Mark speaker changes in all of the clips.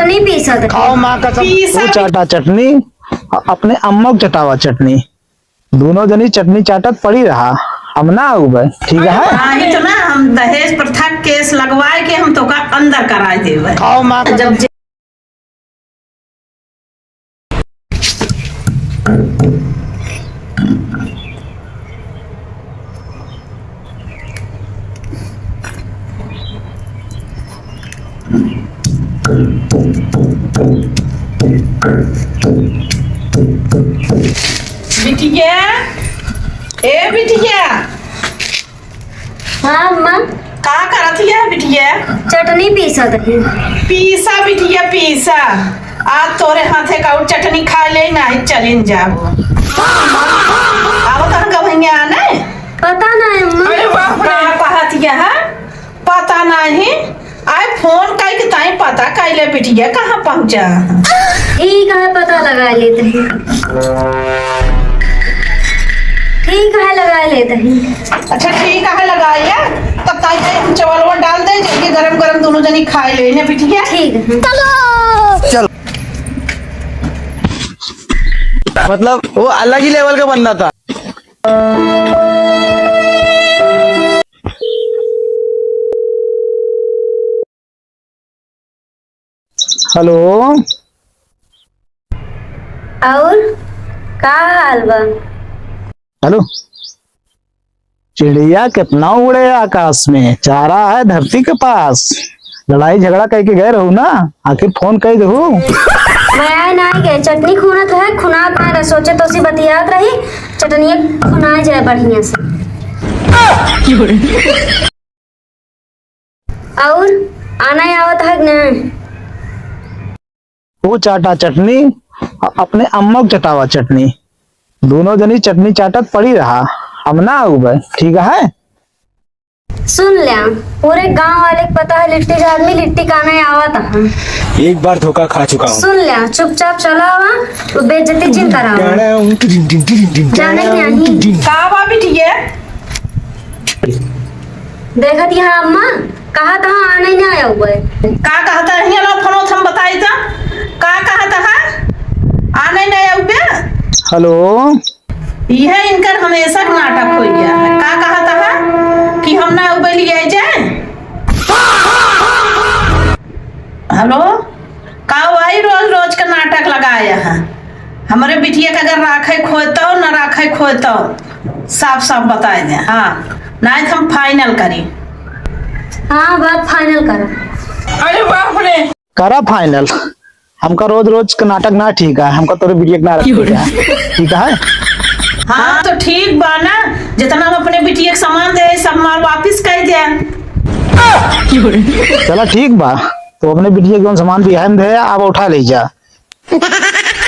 Speaker 1: चटनी पीसा था।
Speaker 2: खाओ माँ कसम। तू चाटा चटनी, अपने अम्मा को चटावा चटनी, दोनों जनी चटनी चाटत पड़ी रहा। हम ना उबे ठीक है।
Speaker 3: नहीं तो ना हम दहेज प्रथा केस लगवाए के हम तो का अंदर कराए देवे।
Speaker 2: खाओ माँ कसम।
Speaker 3: जब बिटिया, ए बिटिया।
Speaker 1: हाँ अम्मा।
Speaker 3: का करत है बिटिया?
Speaker 1: चटनी पीसा था।
Speaker 3: पीसा बिटिया पीसा। आज तोरे हाथे का चटनी खा ले ना चलिन जाबो। आओ तन गवैया आने।
Speaker 1: पता नहीं अम्मा।
Speaker 3: अरे बाप रे कहत है पता नहीं। आए फोन काई के ताई पता काइले बिटिया कहाँ पहुंचा।
Speaker 1: ठीक है पता लगा लेते हैं। ठीक है लगा लेते हैं।
Speaker 3: अच्छा ठीक है लगाइए। तब ताई हम चावल डाल दे जाइए गरम गरम दोनों जनी खाए लेने बिटिया।
Speaker 1: ठीक है
Speaker 2: चल। मतलब वो अलग ही लेवल का बंदा था। हेलो
Speaker 1: और का हाल बा?
Speaker 2: हेलो, चिड़िया कितना उड़े आकाश में, चारा है धरती के पास। लड़ाई झगड़ा कह के गए रहू ना, आखिर फोन कह दू।
Speaker 1: मैं आए ना गए चटनी खुनत है खुनात ना सोचे तो सी बतियात रही चटनी खुनाए जाए बढ़िया से। और आना आवत है ना?
Speaker 2: तू चाटा चटनी, अपने अम्मा को चटावा चटनी, दोनों जनी चटनी चाटत पड़ी रहा। हम ना उबे ठीक है।
Speaker 1: सुन लिया पूरे गांव वाले को पता है लिट्टी का आदमी लिट्टी खाने आवत है।
Speaker 4: एक बार धोखा खा चुका हूँ।
Speaker 1: सुन लिया चुपचाप चला वहाँ तो बेइज्जती जिन करा जाने क्या ही
Speaker 3: का बा बिटिया?
Speaker 1: देखत यहाँ अम्मा कहा था आने ना आया हुआ है।
Speaker 3: का कहता है ये लो फोनो थम बताई था का कहता है आने नहीं आउबे।
Speaker 2: हेलो,
Speaker 3: यह इनकर हमेशा नाटक हो गया है। का कहता है कि हम ना आउबे लिए जाए। हेलो का वही रोज रोज का नाटक लगाया है। हमारे बिटिया का अगर राखे खोतो न राखे खोतो साफ साफ बताए दे। हाँ नहीं तो हम फाइनल करी।
Speaker 1: हाँ बात फाइनल करो।
Speaker 3: अरे बाप रे
Speaker 2: करा फाइनल। हमका रोज रोज का नाटक ना ठीक है, हमका तोरे बिटिया ना ठीक है।
Speaker 3: हाँ तो ठीक बा ना, जितना हम अपने बिटिया के सामान दे सब माल वापिस कर दे।
Speaker 2: चला ठीक बा, तो अपने बिटिया के सामान भी हम दे अब उठा ले जा।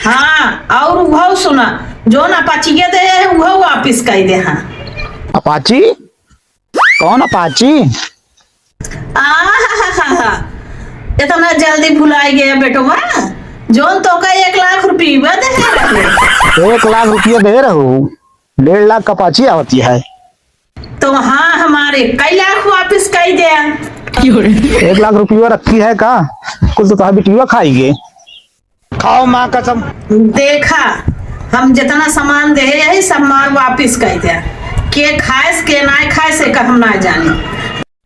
Speaker 3: हाँ और वो सुना जो ना पाचिया दे वो वापिस कर दे। हाँ
Speaker 2: अपाची? कौन अपाची?
Speaker 3: इतना जल्दी भुलाई गया बेटो माँ। जोन तो का 1 लाख रुपया दे रहे।
Speaker 2: 1 लाख रुपया दे रहू, 1.5 लाख का अपाची आती है।
Speaker 3: तो हाँ हमारे कई लाख वापिस कर दे।
Speaker 2: 1 लाख रुपया रखी है का? कुल तो तुम्हारी बिटिया खाएगी। खाओ माँ कसम।
Speaker 3: देखा हम जितना सामान दे यही सब माल वापिस कर दे। के खाए के ना खाए से का हम ना जाने।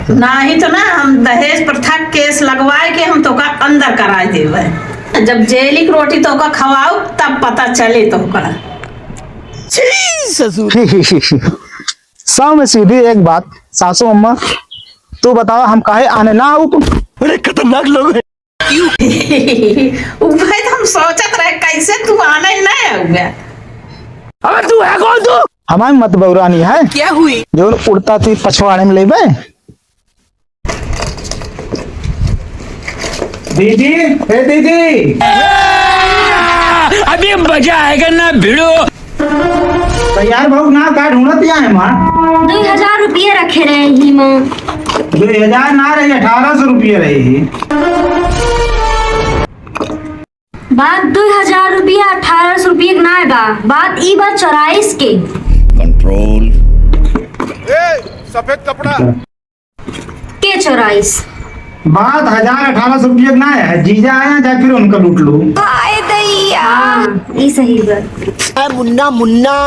Speaker 3: ना ही तो ना हम दहेज प्रथा केस लगवाए के हम तो का अंदर कराए देवे। जब जेली की रोटी तो का खवाओ तब पता चले तो का।
Speaker 2: सौ में सीधी एक बात, सासू अम्मा तू बताओ हम काहे आने ना आऊ? बड़े खतरनाक लोग हैं।
Speaker 3: भाई हम सोचत रहे कैसे तू आने नहीं आऊगा।
Speaker 2: अबे तू है कौन? तू हमारी मत बौरानी है
Speaker 3: क्या हुई
Speaker 2: जो उड़ता थी पछवाड़े में ले बे। दीदी, हे दीदी,
Speaker 4: अभी मजा आएगा ना भिड़ो।
Speaker 2: यार भाऊ ना का ढूंढत है मां।
Speaker 1: 2000 रुपये रखे रहे ही माँ।
Speaker 2: 2000 ना रही, 1800 रुपये रही।
Speaker 1: बात 2000 रुपया 1800 रुपये ना बा, बात ई बात 24 के।
Speaker 5: सफेद कपड़ा
Speaker 1: के 24
Speaker 2: बात 1000-1800 रुपये ना है, जीजा आया जाए फिर उनका लूट लो।
Speaker 1: हाँ ये सही बात।
Speaker 5: मुन्ना मुन्ना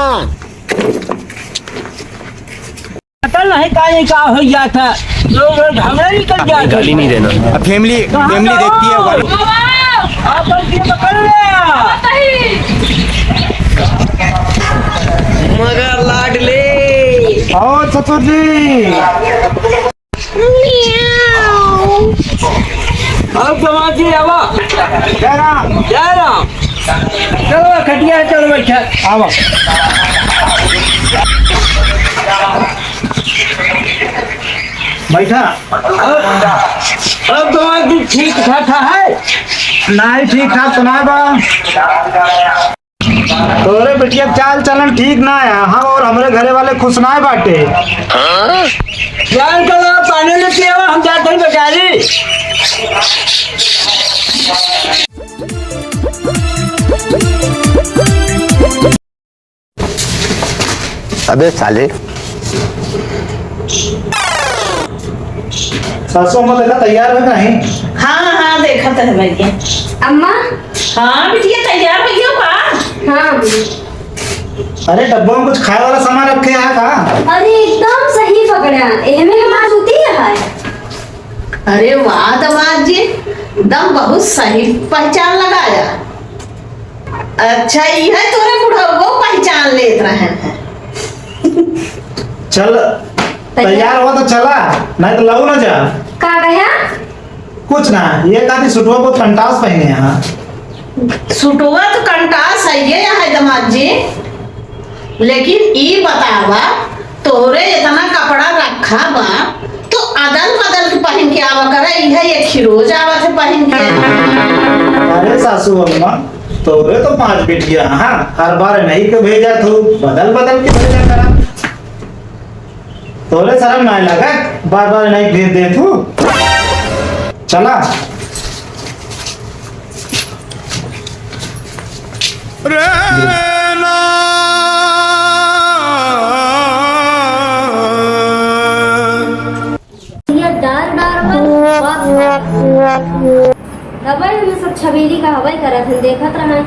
Speaker 4: पता नहीं का हो गया था, लोग झगड़ा निकल गया।
Speaker 5: गाली नहीं देना। फैमिली फैमिली देखती है गाली।
Speaker 4: आप बल्कि पकड़ लिया।
Speaker 5: मगर लाडले
Speaker 2: और ससुर जी
Speaker 4: अब समाजी आवा
Speaker 2: जय राम।
Speaker 4: जय राम। चलो खटिया चलो बैठा
Speaker 2: आओ बैठा।
Speaker 4: अब समाजी ठीक ठाक है।
Speaker 2: नहीं ठीक ठाक सुना बा, तोरे बेटिया चाल चलन ठीक ना है। हाँ और हमारे घरे वाले खुश ना है बाटे।
Speaker 4: जान चलो पानी लेके आवा, हम जाते हैं बेचारी।
Speaker 5: अबे साले
Speaker 2: सासू अम्मा देखा तैयार है नहीं?
Speaker 3: हाँ हाँ देखा तो है भैया।
Speaker 1: अम्मा।
Speaker 3: हाँ बिटिया तैयार हो गया का?
Speaker 1: हाँ
Speaker 2: अरे डब्बों में कुछ खाए वाला सामान रखे है का?
Speaker 1: अरे एकदम सही पकड़ा, एहमे हमार जूती है।
Speaker 3: अरे वाह दामाद जी, दम बहुत सही पहचान लगाया। अच्छा यह तोरे बुढ़ऊ को पहचान लेत रहे हैं।
Speaker 2: चल तैयार हुआ तो चला, नहीं तो लऊ ना जा।
Speaker 1: का गया?
Speaker 2: कुछ ना, ये काफी सुटवा बहुत कंटास पहने हैं।
Speaker 3: सुटुआ तो कंटास है ये है दामाद जी, लेकिन ई बतावा तोरे इतना कपड़ा रखा बा तो अदल बदल के पहन के आवा करे। यह ये खिरोज आवा थे पहन के।
Speaker 2: अरे सासू अम्मा तोरे तो 5 बेटियां, हाँ हर बार नहीं के भेजा तू, बदल बदल के भेजा करा। तोरे शर्म नहीं लगा बार बार नहीं भेज दे तू। चला
Speaker 1: ये डार डार हवाई में सब छबीली का हवाई करा थे, देखत रहा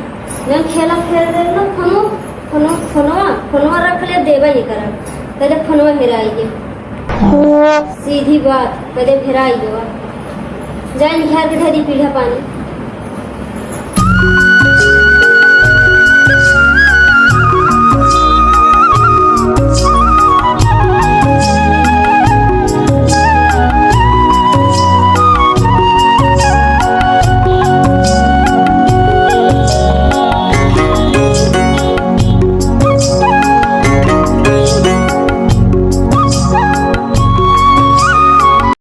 Speaker 1: जब खेला खेल रहे ना फोनवा रख ले देवा ये करा, पहले फोनवा हेराइए। सीधी बात, पहले हेराइए। जाए घर के धरी पीढ़ा पानी।